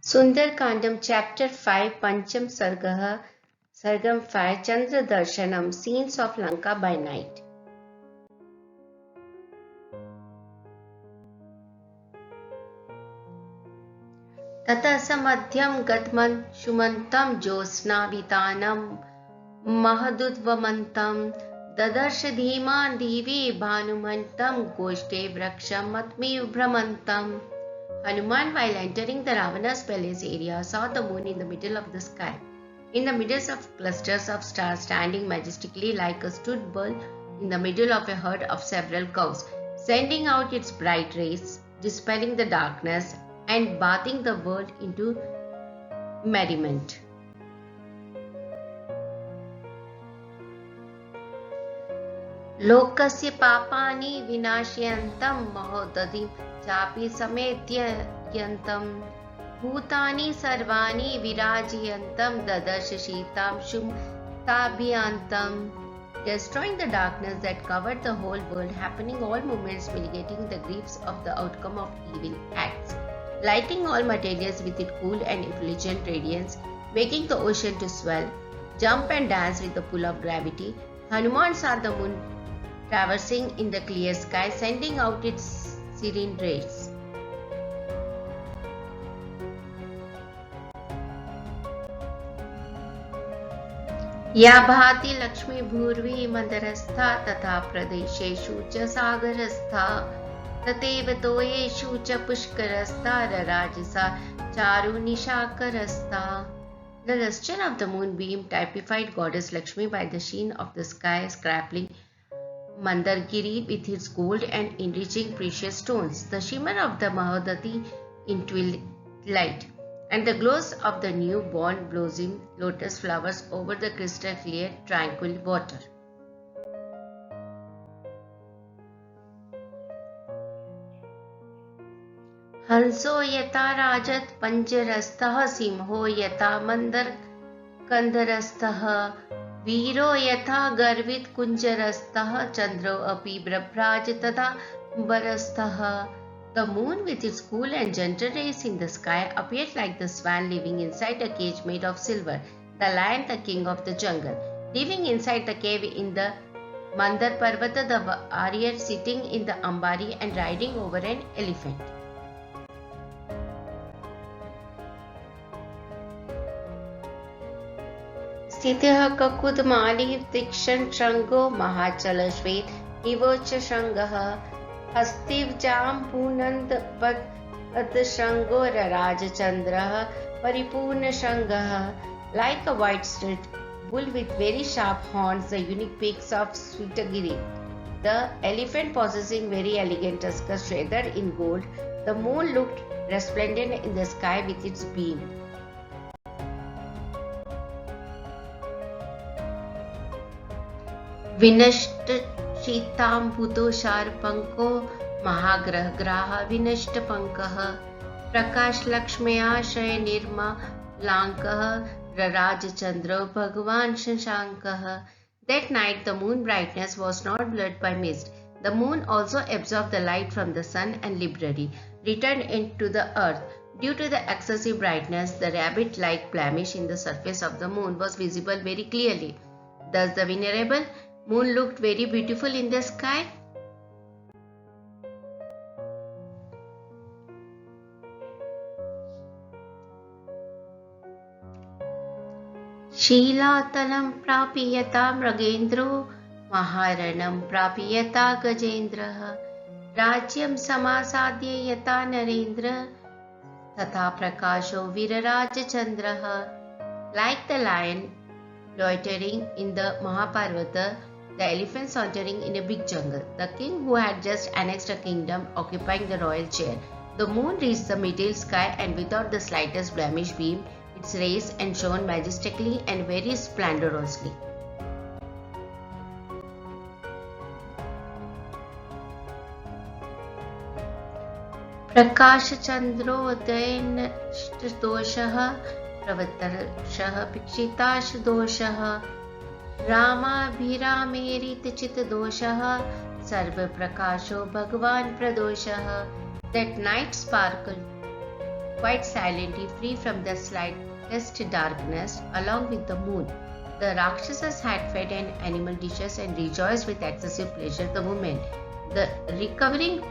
Sundarkandam Chapter 5 Pancham Sargam 5 Chandra Darshanam Scenes of Lanka by Night. Tata samadhyam gadman shumantam josnavitanam mahadudvamantam dadarsh dhiman divi bhanumantam goshte vraksham matmi vibhramantam. Hanuman, while entering the Ravana's palace area, saw the moon in the middle of the sky. In the midst of clusters of stars standing majestically like a stood bull in the middle of a herd of several cows, sending out its bright rays, dispelling the darkness and bathing the world into merriment. लोकस्य पापानि विनाशयन्तं महोदधिं चापि समेत्ययन्तं भूतानि सर्वाणि विराजयन्तं ददर्श शीतांशुं ताभ्यान्तं. Destroying the darkness that covered the whole world, happening all moments, mitigating the griefs of the outcome of evil acts, lighting all materials with its cool and effulgent radiance, making the ocean to swell, jump and dance with the pull of gravity. Hanuman saw the moon traversing in the clear sky, sending out its serene rays. या भाति लक्ष्मी भूर्वी मन्दरस्था तथा प्रदेशेषु च सागरस्था तथैव तोयेषु च पुष्करस्था रराजसा चारुनिशाकरस्था. The luster of the moonbeam typified goddess Lakshmi by the sheen of the sky sparkling Mandargiri with its gold and enriching precious stones, the shimmer of the Mahodati in twilight, and the glows of the new-born blossoming lotus flowers over the crystal clear, tranquil water. हंसो यथा राजत पंजरस्थः सिंहो यथा मंदर कंदरस्थः वीरो यथा गर्वित कुंजरस्थः चंद्रो अपि ब्रभ्राज तथा बरस्थः. The moon with its cool and gentle rays in the sky appeared like the swan living inside a cage made of silver, the lion the king of the jungle, living inside the cave in the Mandar Parvata, the warrior sitting in the Ambari and riding over an elephant. स्थितः ककुदमाली तीक्ष्ण शृंगो महाचल श्वेत निवोच शृंगः हस्तिवजाम पूनंद पद शृंगो रराजचंद्रः परिपूर्ण शृंगः. Like a white-stilled bull with very sharp horns, the unique peaks of Sweetagiri, the elephant possessing very elegant tuskers feathered in gold, the moon looked resplendent in the sky with its beam. विनष्ट शीतांबुदो शार्पंको महाग्रहग्राह विनष्ट पंकः प्रकाश लक्ष्म्याशय निर्मलांकः रराजचंद्रो भगवान शशांकः. That night the moon brightness was not blurred by mist. The moon also absorbed the light from the sun and liberally returned into the earth. Due to the excessive brightness, the rabbit-like blemish in the surface of the moon was visible very clearly. Thus the venerable moon looked very beautiful in the sky. शीलातलं प्राप्यता मृगेन्द्रो महारणं प्राप्यता गजेन्द्रः राज्यं समासाद्य यथा नरेन्द्र तथा प्रकाशो वीरराजचन्द्रः. Like the lion loitering in the Mahaparvata, the elephant sauntering in a big jungle, the king who had just annexed a kingdom occupying the royal chair, the moon reached the middle sky and without the slightest blemish beamed its rays and shone majestically and very splendorously. प्रकाश चंद्रोदयन दोषः प्रवतर्षः पिक्षिताश दोषः रामाभिरामेरित चित दोषः सर्व प्रकाशो भगवान प्रदोषः. That night sparkled quite silently, free from the slightest darkness, along with the moon. The Rakshasas had fed on animal dishes and rejoiced with excessive pleasure the women. The recovering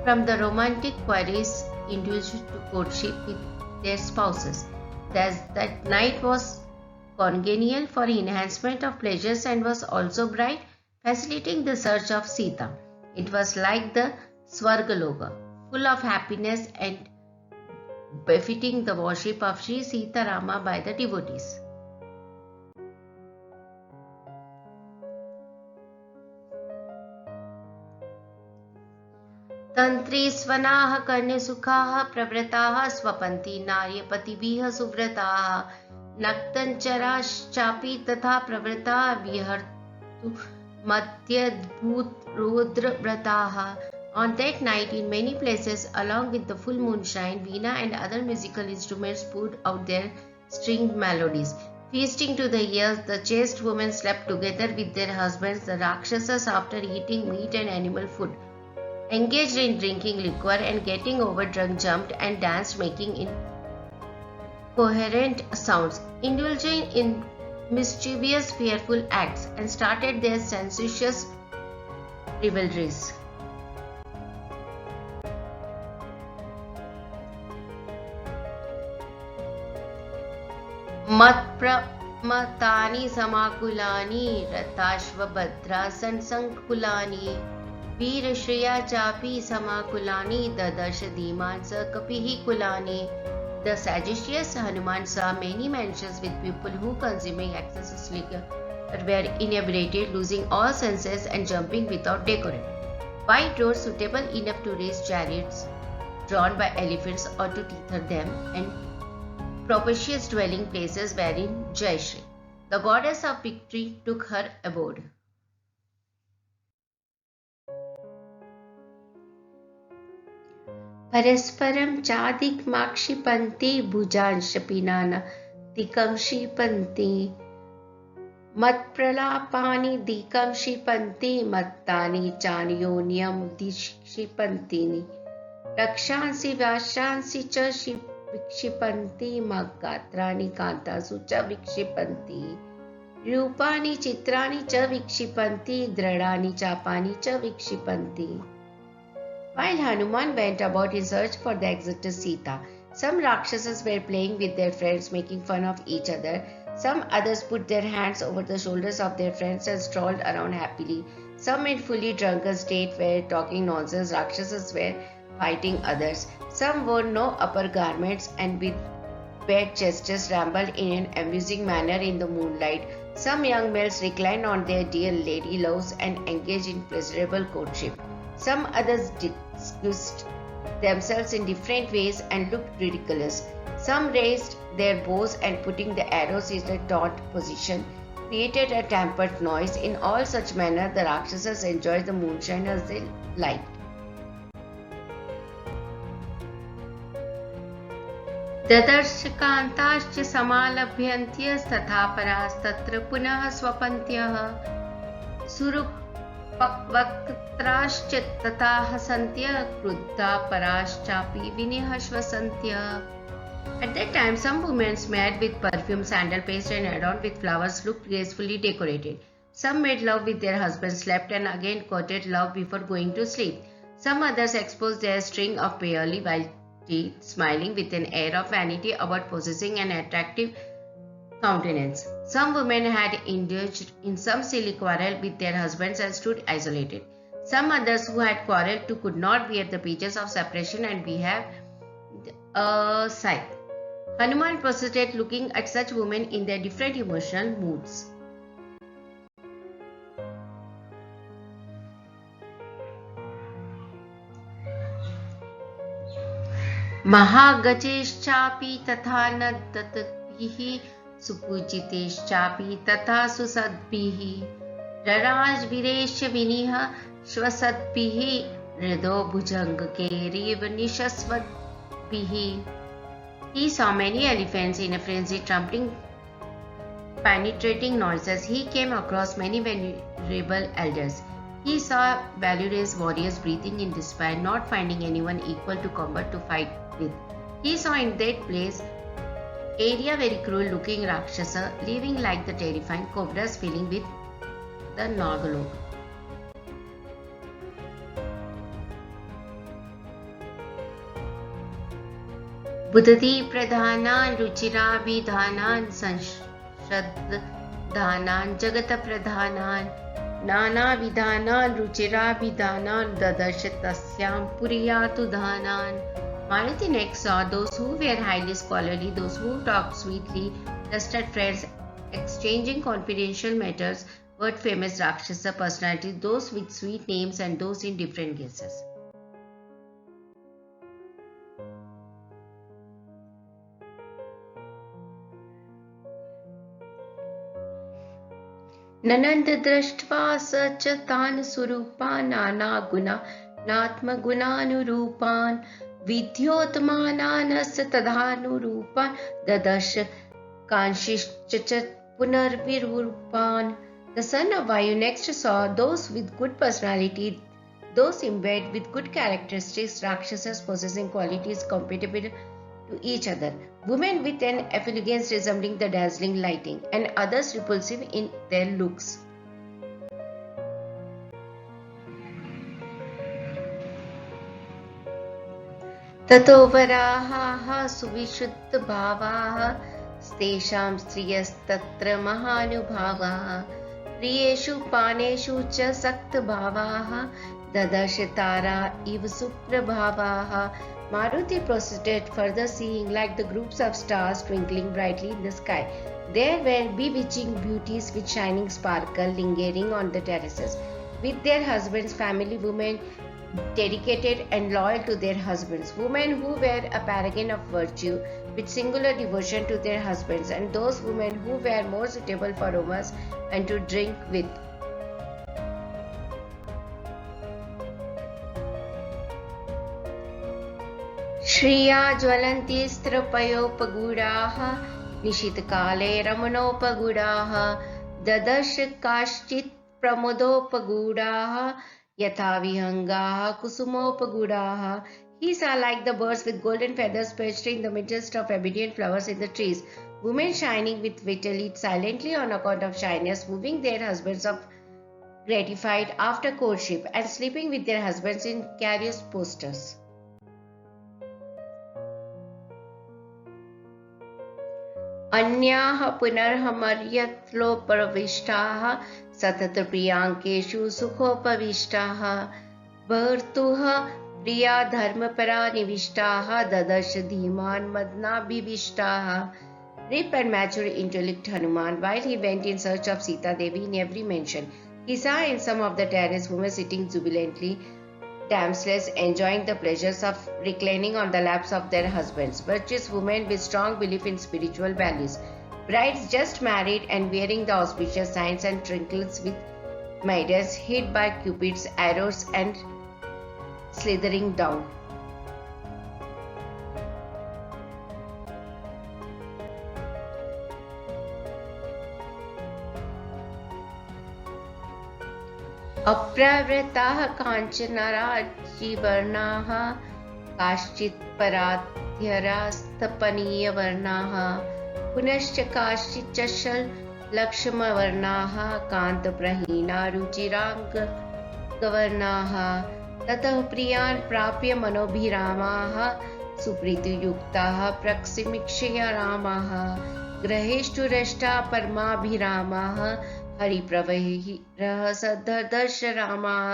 from the romantic quarries induced to courtship with their spouses. Thus, that night was congenial for enhancement of pleasures and was also bright, facilitating the search of Sita. It was like the Swargaloka, full of happiness and befitting the worship of Sri Sita Rama by the devotees. तंत्री स्वनाः कर्णसुखाः प्रवृताः स्वपन्ति नार्यपतिभिः सुव्रताः नक्तञ्चराश्चापि तथा प्रवृता विहर्तु मत्यद्भुतरुद्रव्रताः. On that night, in many places, along with the full moonshine, veena and other musical instruments poured out their stringed melodies. Feasting to the ears, the chaste women slept together with their husbands, the Rakshasas, after eating meat and animal food, engaged in drinking liquor and getting overdrunk, jumped and danced, making incoherent sounds, indulging in mischievous, fearful acts, and started their sensuous revelries. मत्प्रमतानि समाकुलानि रथाश्वभद्रासन संकुलानि वीरश्रिया चापि समाकुलानि ददर्श धीमान स कपिः कुलानि. The sagacious Hanuman saw many mansions with people who, consuming excess liquor, were inebriated, losing all senses and jumping without decorum. Wide roads suitable enough to race chariots drawn by elephants or to tether them, and propitious dwelling places wherein Jayashri, the goddess of victory, took her abode. परस्परं चादिक्माक्षिपन्ति भुजांशपिनानादिकंक्षिपन्ति मत्प्रलापानि दिकंक्षिपन्ति मत्तानि चान्योन्यं दिक्षिपन्ति रक्षांसि व्याशांसि च विक्षिपन्ति मगात्राणि कान्तासु च विक्षिपन्ति रूपाणि चित्राणि च विक्षिपन्ति दृढानि चापानि च विक्षिपन्ति. While Hanuman went about in search for the exalted Sita, some Rakshasas were playing with their friends, making fun of each other. Some others put their hands over the shoulders of their friends and strolled around happily. Some in fully drunken state were talking nonsense. Rakshasas were fighting others. Some wore no upper garments and with bare chests rambled in an amusing manner in the moonlight. Some young males reclined on their dear lady loves and engaged in pleasurable courtship. Some others disguised themselves in different ways and looked ridiculous. Some raised their bows and putting the arrows in a taut position, created a tempered noise. In all such manner, the Rakshasas enjoyed the moonshine as they liked. ददर्शकान्ताश्च समालभ्यन्त्यस्तथा परास्तत्र पुनः स्वपन्त्यः सुरवक्त्राश्च तथा हसन्त्य क्रुद्धा पराश्चापि विनिहश्वसन्त्य. At that time, some women smeared with perfume, sandal paste and adorned with flowers looked gracefully decorated. Some made love with their husbands, slept and again courted love before going to sleep. Some others exposed their string of pearly white teeth, smiling with an air of vanity about possessing an attractive countenance. Some women had indulged in some silly quarrel with their husbands and stood isolated. Some others who had quarreled too could not bear the pages of separation and behaved aside. Hanuman proceeded looking at such women in their different emotional moods. महागजेश्चापि तथा नदतभिः सुपूजितेश्चापि तथा सुसद्भिः रराजवीरेश्च विनिह श्वसद्भिः हृदो भुजङ्गकैरिव निशस्वद्भिः. He saw many elephants in a frenzy, trampling penetrating noises. He came across many venerable elders. He saw valorous warriors breathing in despair, not finding anyone equal to combat to fight with. He saw in that place area very cruel looking Rakshasa living like the terrifying cobras feeling with the Nagalok. Budhati Pradhanan Ruchirabhidhanan Sanshadhanan Jagata Pradhanan Nana Vidhanan Ruchirabhidhanan Dadarshatasyam Puriyatu Dhanan. Maruti next saw those who were highly scholarly, those who talked sweetly, trusted friends, exchanging confidential matters, world famous Rakshasa personalities, those with sweet names and those in different guesses. ननंद दृष्ट्वा स च तान् सुरूपान् नानागुणानात्मगुणानुरूपान् विद्योत्मानान् स तदानुरूपान् ददर्श कांशिश्च पुनर्विरूपान्. The son of Vayu next saw those with good personality, those imbued with good characteristics, Rakshasas possessing qualities compatible to each other, women with an effulgence resembling the dazzling lighting, and others repulsive in their looks. ततो वराहाः सुविशुद्धभावाः तेषां स्त्रियस्तत्र महानुभावाः प्रियेषु पानेषु च सक्तभावाः ददर्श तारा इव सुप्रभावाः. Maruti proceeded further, seeing like the groups of stars twinkling brightly in the sky. There were bewitching beauties with shining sparkle lingering on the terraces, with their husbands, family women dedicated and loyal to their husbands, women who were a paragon of virtue with singular devotion to their husbands, and those women who were more suitable for romance and to drink with. Shriya ज्वलन्ति स्त्रपयोपगूढाः निशितकाले रमणोपगूढाः ददर्श काश्चित् प्रमोदोपगूढाः यथा विहंगाः कुसुमोपगूढाः. He saw like the birds with golden feathers perched in the midst of obedient flowers in the trees, women shining with vitality silently on account of shyness, moving their husbands of gratified after courtship, and sleeping with their husbands in curious postures. अन्याः पुनर्हमर्यत्लोपविष्टाः सततप्रियाङ्केषु सुखोपविष्टाः भर्तुः प्रिया धर्मपरा निविष्टाः ददर्श धीमान् मदनाभिविष्टाः. Rip and mature intellect Hanuman, while he went in search of Sita Devi in every mansion, he saw in some of the terrace women sitting jubilantly, damsels enjoying the pleasures of reclining on the laps of their husbands, virtuous women with strong belief in spiritual values, brides just married and wearing the auspicious signs and trinkets with maidens hit by Cupid's arrows and slithering down. अप्रावृताः काञ्चनराजीवर्णाः काश्चित् पराध्यरास्तपनीयवर्णाः पुनश्च काश्चिच्च लक्ष्मवर्णाः कान्तप्रहीना रुचिराङ्गवर्णाः. ततः प्रियान् प्राप्य मनोभिरामाः सुप्रीतियुक्ताः प्रक्षिमीक्ष्य रामाः गृहेषु रष्टा परमाभिरामाः हरिप्रवहिरः सदर्श रामाः.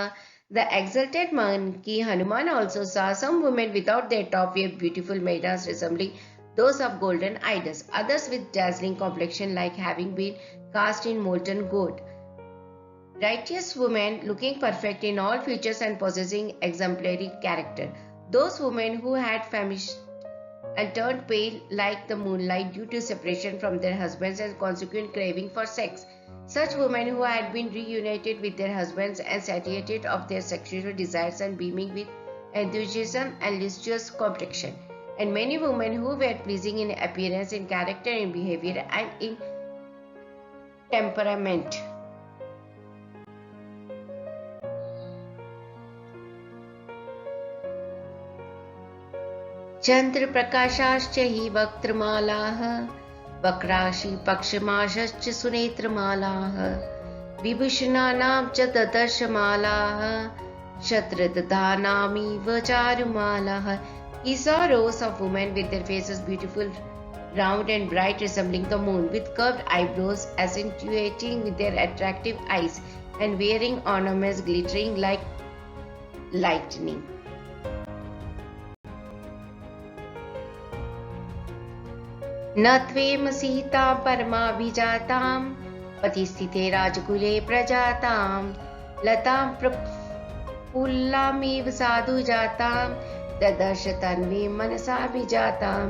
The exalted monkey Hanuman also saw some women without their top wear, beautiful maidens resembling those of golden idols, others with dazzling complexion like having been cast in molten gold. Righteous women looking perfect in all features and possessing exemplary character. Those women who had famished and turned pale like the moonlight due to separation from their husbands and consequent craving for sex. Such women who had been reunited with their husbands and satiated of their sexual desires and beaming with enthusiasm and luscious complexion. And many women who were pleasing in appearance, in character, in behavior, and in temperament. चन्द्रप्रकाशाश्च हि वक्त्रमालाः वक्राशि पक्षमाशश्च सुनेत्रमालाः विभूषणानां च ददर्शमालाः शत्रदधानामिव चारुमालाः. He saw rows of women with their faces beautiful, round and bright, resembling the moon, with curved eyebrows, accentuating with their attractive eyes, and wearing ornaments glittering like lightning. न त्वेम सीता परमाभिजातां पतिस्थिते राजकुले प्रजातां लतां प्रफुल्लामिव साधु जातां ददर्श तन्वीं मनसाभिजातां.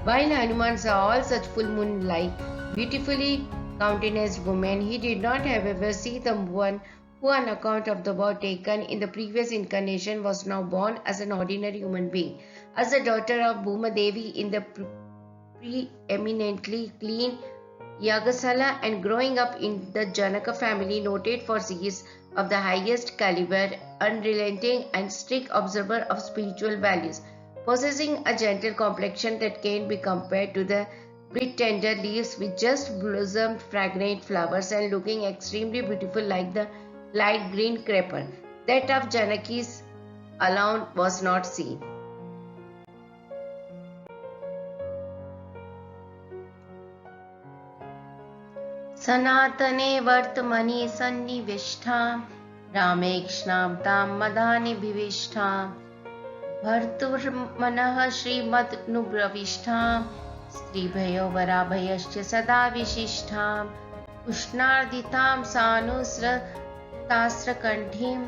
While Hanuman saw all such full moon-like, beautifully countenanced women, he did not, however, see the one who, on account of the vow taken in the previous incarnation, was now born as an ordinary human being, as the daughter of Bhuma Devi in the preeminently clean Yagasala, and growing up in the Janaka family, noted for zeal of the highest caliber, unrelenting and strict observer of spiritual values, possessing a gentle complexion that can be compared to the bright tender leaves which just blossomed fragrant flowers, and looking extremely beautiful like the light green creeper. That of Janaki's alone was not seen. सनातने वर्तमनि सन्निविष्टां रामेक्ष्णां तां मदानिभिविष्टां भर्तुर्मनः श्रीमदनुप्रविष्टां स्त्रीभयो वराभयश्च सदा विशिष्टां उष्णार्दितां सानुस्रतास्रकण्ठीं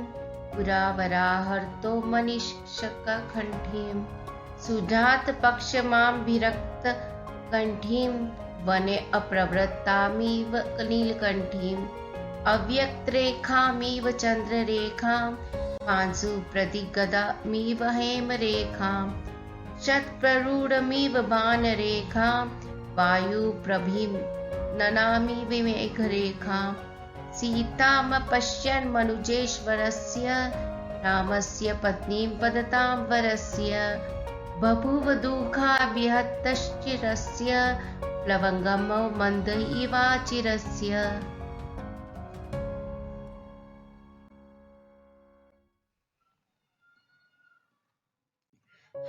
पुरावराहर्तो मनीषकण्ठीं सुधातपक्षमां विरक्तकण्ठीं वने अप्रवृत्तामिव नीलकण्ठीम् अव्यक्तरेखामिव चन्द्ररेखां पांसु प्रतिगदामिव हेमरेखां शतप्ररूढमिव बाणरेखां वायुप्रभीम्ननामिव मेघरेखां सीतामपश्यन् मनुजेश्वरस्य रामस्य पत्नीं वदतां वरस्य बभूव दुःखाभिहतश्चिरस्य प्लवंगमो मंद इवाचिरस्य.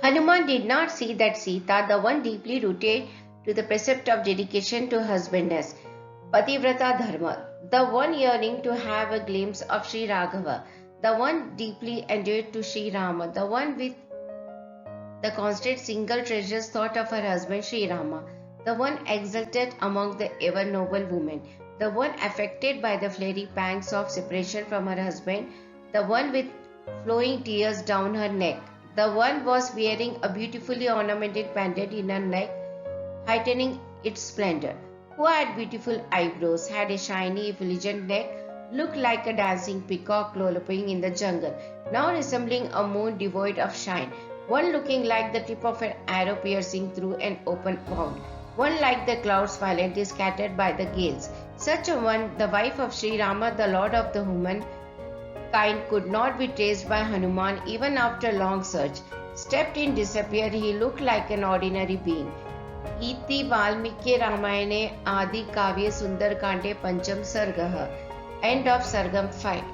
Hanuman did not see that Sita, the one deeply rooted to the precept of dedication to husbandness, Pativrata Dharma, the one yearning to have a glimpse of Sri Raghava, the one deeply endeared to Sri Rama, the one with the constant single treasures thought of her husband Sri Rama, the one exalted among the ever noble women, the one affected by the fiery pangs of separation from her husband, the one with flowing tears down her neck, the one was wearing a beautifully ornamented pendant in her neck, heightening its splendor, who had beautiful eyebrows, had a shiny effulgent neck, looked like a dancing peacock lolloping in the jungle, now resembling a moon devoid of shine, one looking like the tip of an arrow piercing through an open wound, one like the clouds violently scattered by the gales. Such a one, the wife of Sri Rama, the lord of the human kind, could not be traced by Hanuman even after long search. Stepped in, disappeared, he looked like an ordinary being. इति वाल्मीकि रामायणे आदि काव्ये सुंदरकांडे पंचम सर्गः. End of Sargam 5.